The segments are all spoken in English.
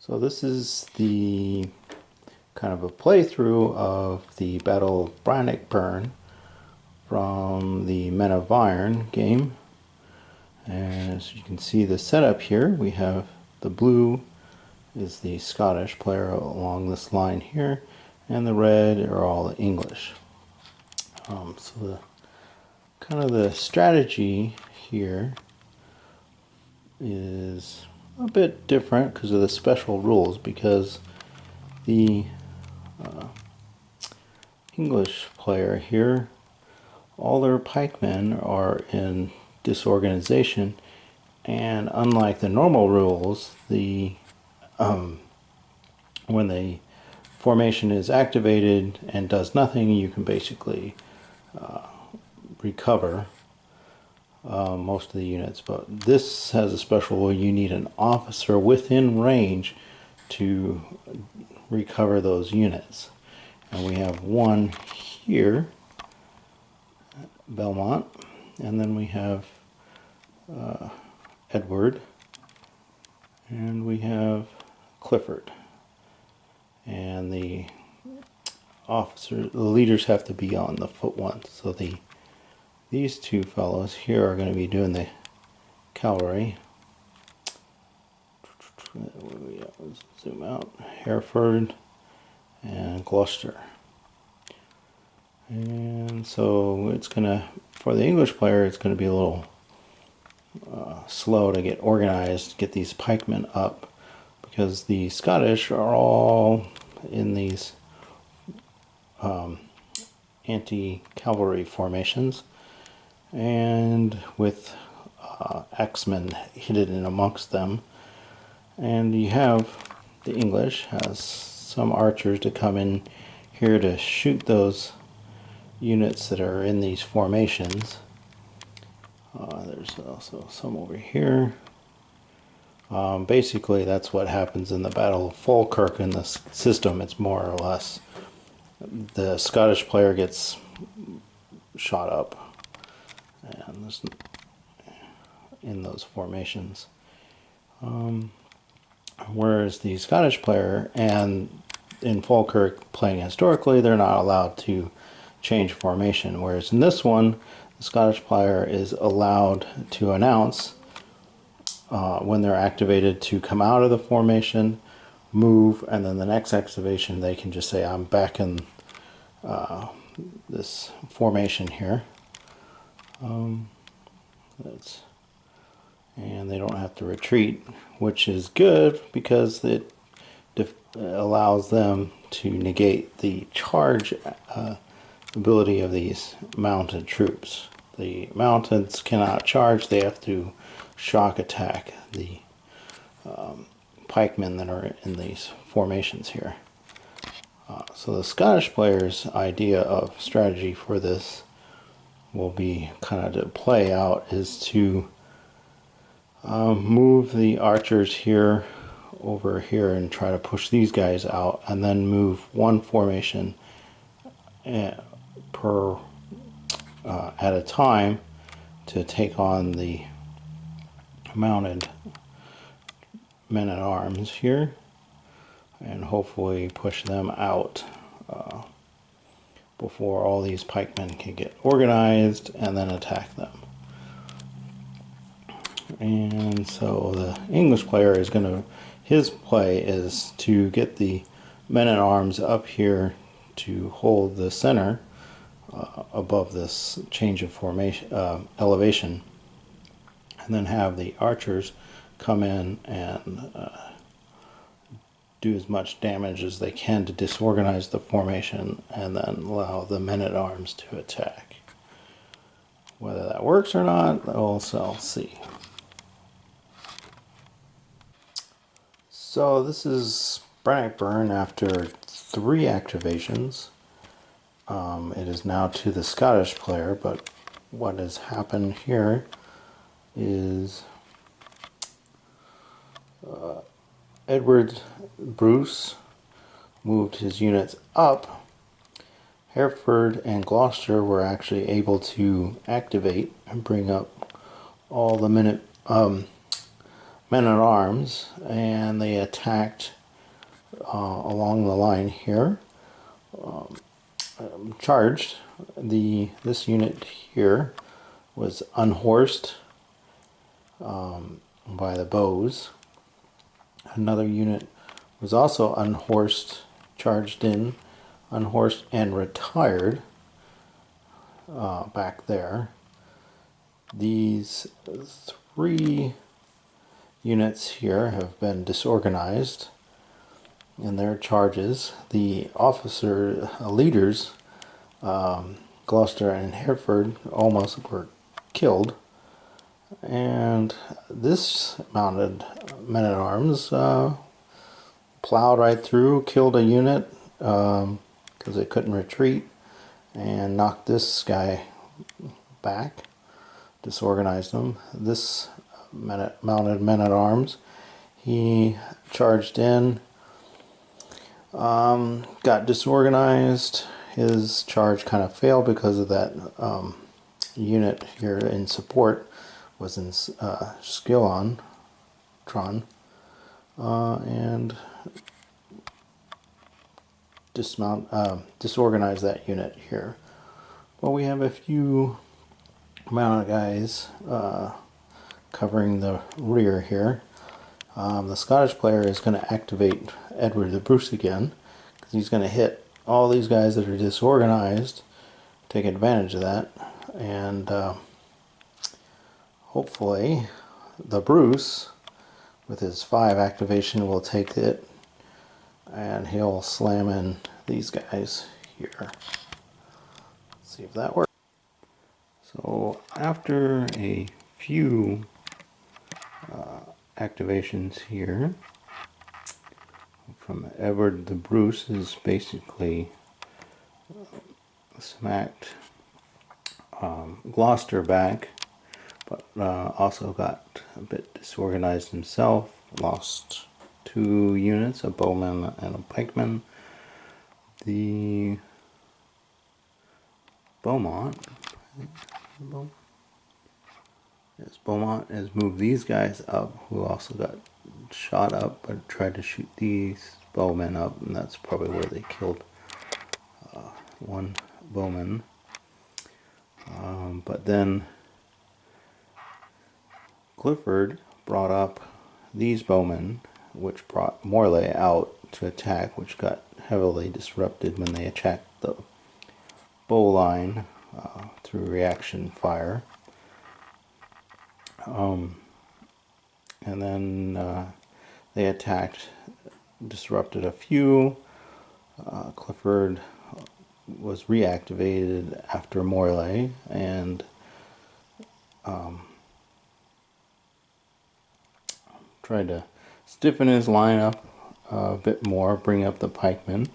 So this is the kind of a playthrough of the Battle of Bannockburn from the Men of Iron game. And as you can see the setup here, we have the blue is the Scottish player along this line here, and the red are all the English. So the kind of the strategy here is a bit different because of the special rules, because the English player here, all their pikemen are in disorganization, and unlike the normal rules, the when the formation is activated and does nothing, you can basically recover most of the units. But this has a special rule: you need an officer within range to recover those units. And we have one here, Belmont, and then we have Edward, and we have Clifford. And the leaders have to be on the foot ones. So these two fellows here are going to be doing the cavalry. Zoom out. Hereford and Gloucester. And so it's gonna, for the English player, it's going to be a little slow to get organized, get these pikemen up, because the Scottish are all in these anti-cavalry formations, and with axemen hidden in amongst them. And you have the English has some archers to come in here to shoot those units that are in these formations. There's also some over here. Basically, that's what happens in the Battle of Falkirk in this system. It's more or less the Scottish player gets shot up and in those formations. Whereas the Scottish player, and in Falkirk playing historically, they're not allowed to change formation. Whereas in this one, the Scottish player is allowed to announce when they're activated to come out of the formation, move, and then the next activation they can just say, I'm back in this formation here. And they don't have to retreat, which is good because it allows them to negate the charge ability of these mounted troops. The mountains cannot charge, they have to shock attack the pikemen that are in these formations here. So the Scottish player's idea of strategy for this will be kind of to play out is to move the archers here over here and try to push these guys out, and then move one formation per at a time to take on the mounted men-at-arms here, and hopefully push them out before all these pikemen can get organized and then attack them. And so the English player is going to, his play is to get the men-at-arms up here to hold the center above this change of formation elevation, and then have the archers come in and do as much damage as they can to disorganize the formation, and then allow the men-at-arms to attack. Whether that works or not, we'll see. So this is Bannockburn after 3 activations. It is now to the Scottish player, but what has happened here is Edward Bruce moved his units up. Hereford and Gloucester were actually able to activate and bring up all the men-at-arms, and they attacked along the line here. Charged. This unit here was unhorsed by the bows. Another unit was also unhorsed, charged in, unhorsed, and retired back there. These three units here have been disorganized in their charges. The officer leaders, Gloucester and Hereford, almost were killed, and this mounted men-at-arms plowed right through, killed a unit because it couldn't retreat, and knocked this guy back, disorganized him. This mounted men-at-arms, he charged in, got disorganized. His charge kind of failed because of that unit here in support was in Skillon, and disorganize that unit here. Well, we have a few mounted guys covering the rear here. The Scottish player is going to activate Edward the Bruce again, because he's going to hit all these guys that are disorganized, take advantage of that, and hopefully the Bruce, with his 5 activation, will take it, and he'll slam in these guys here. Let's see if that works. So after a few activations here from Edward the Bruce, is basically smacked Gloucester back, but also got a bit disorganized himself, lost 2 units, a bowman and a pikeman. The Beaumont has moved these guys up, who also got shot up, but tried to shoot these bowmen up, and that's probably where they killed one bowman. But then Clifford brought up these bowmen, which brought Morley out to attack, which got heavily disrupted when they attacked the bow line through reaction fire. And then they attacked, disrupted a few. Clifford was reactivated after Morley, and tried to stiffen his line up a bit more, bring up the pikemen.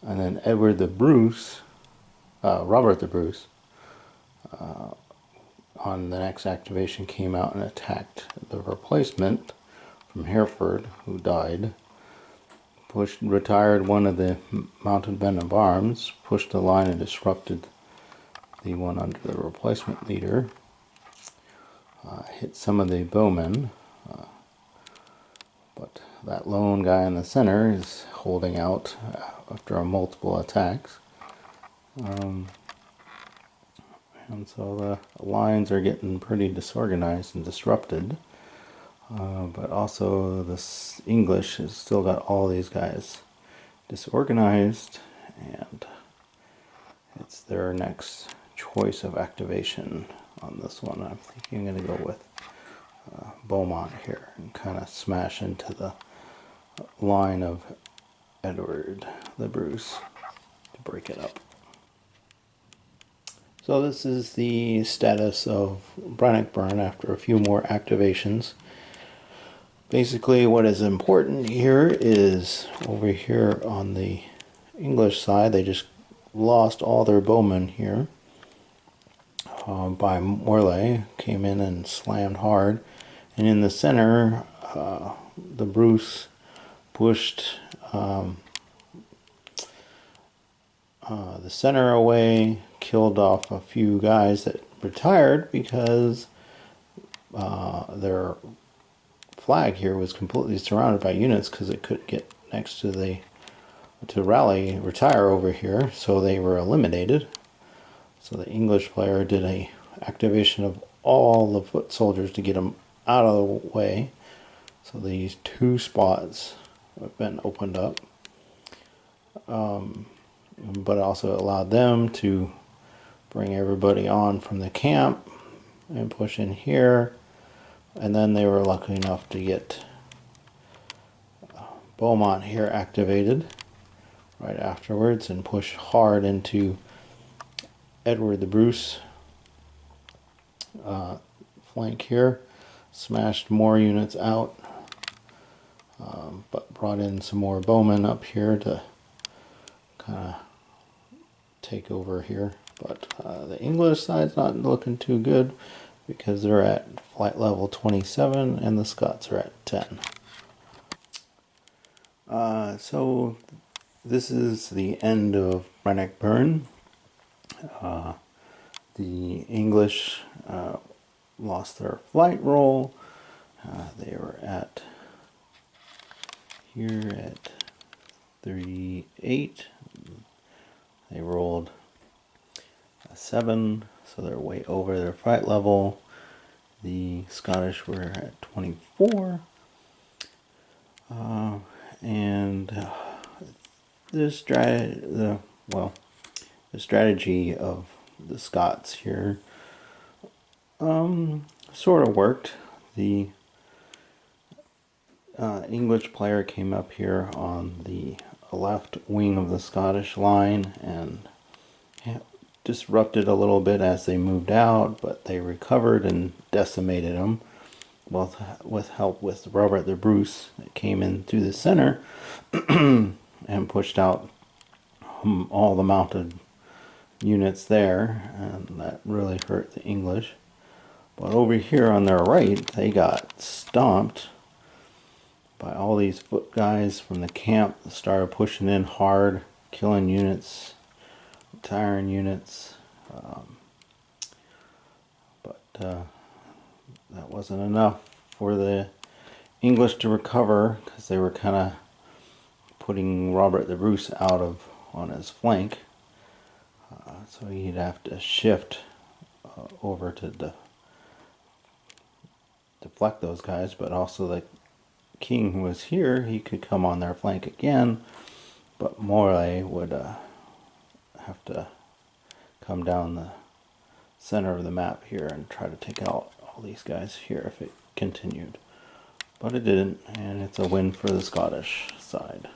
And then Edward the Bruce, Robert the Bruce, on the next activation came out and attacked the replacement from Hereford, who died. Retired one of the mounted men-at-arms, pushed the line and disrupted the one under the replacement leader. Hit some of the bowmen, but that lone guy in the center is holding out after multiple attacks. And so the lines are getting pretty disorganized and disrupted. But also the English has still got all these guys disorganized, and it's their next choice of activation on this one. I'm thinking I'm going to go with Beaumont here and kind of smash into the line of Edward the Bruce to break it up. So this is the status of Bannockburn after a few more activations. Basically what is important here is over here on the English side, they just lost all their bowmen here by Morley, came in and slammed hard. And in the center, the Bruce pushed the center away, killed off a few guys that retired because their flag here was completely surrounded by units because it couldn't get next to retire over here, so they were eliminated. So the English player did a activation of all the foot soldiers to get them out of the way. So these two spots have been opened up, but it also allowed them to bring everybody on from the camp and push in here. And then they were lucky enough to get Beaumont here activated right afterwards and push hard into Edward the Bruce flank here. Smashed more units out, but brought in some more bowmen up here to kind of take over here. But the English side's not looking too good because they're at flight level 27 and the Scots are at 10. So this is the end of Bannockburn. The English lost their flight roll. They were at here at 38. They rolled a 7, so they're way over their flight level. The Scottish were at 24. The strategy of the Scots here sort of worked. The English player came up here on the left wing of the Scottish line and disrupted a little bit as they moved out, but they recovered and decimated them. Well, with help with Robert the Bruce, that came in through the center and pushed out all the mounted units there, and that really hurt the English. But over here on their right, they got stomped by all these foot guys from the camp that started pushing in hard, killing units, retiring units. That wasn't enough for the English to recover because they were kind of putting Robert the Bruce out on his flank. So he'd have to shift over to deflect those guys, but also the king who was here, he could come on their flank again, but Morley would have to come down the center of the map here and try to take out all these guys here if it continued. But it didn't, and it's a win for the Scottish side.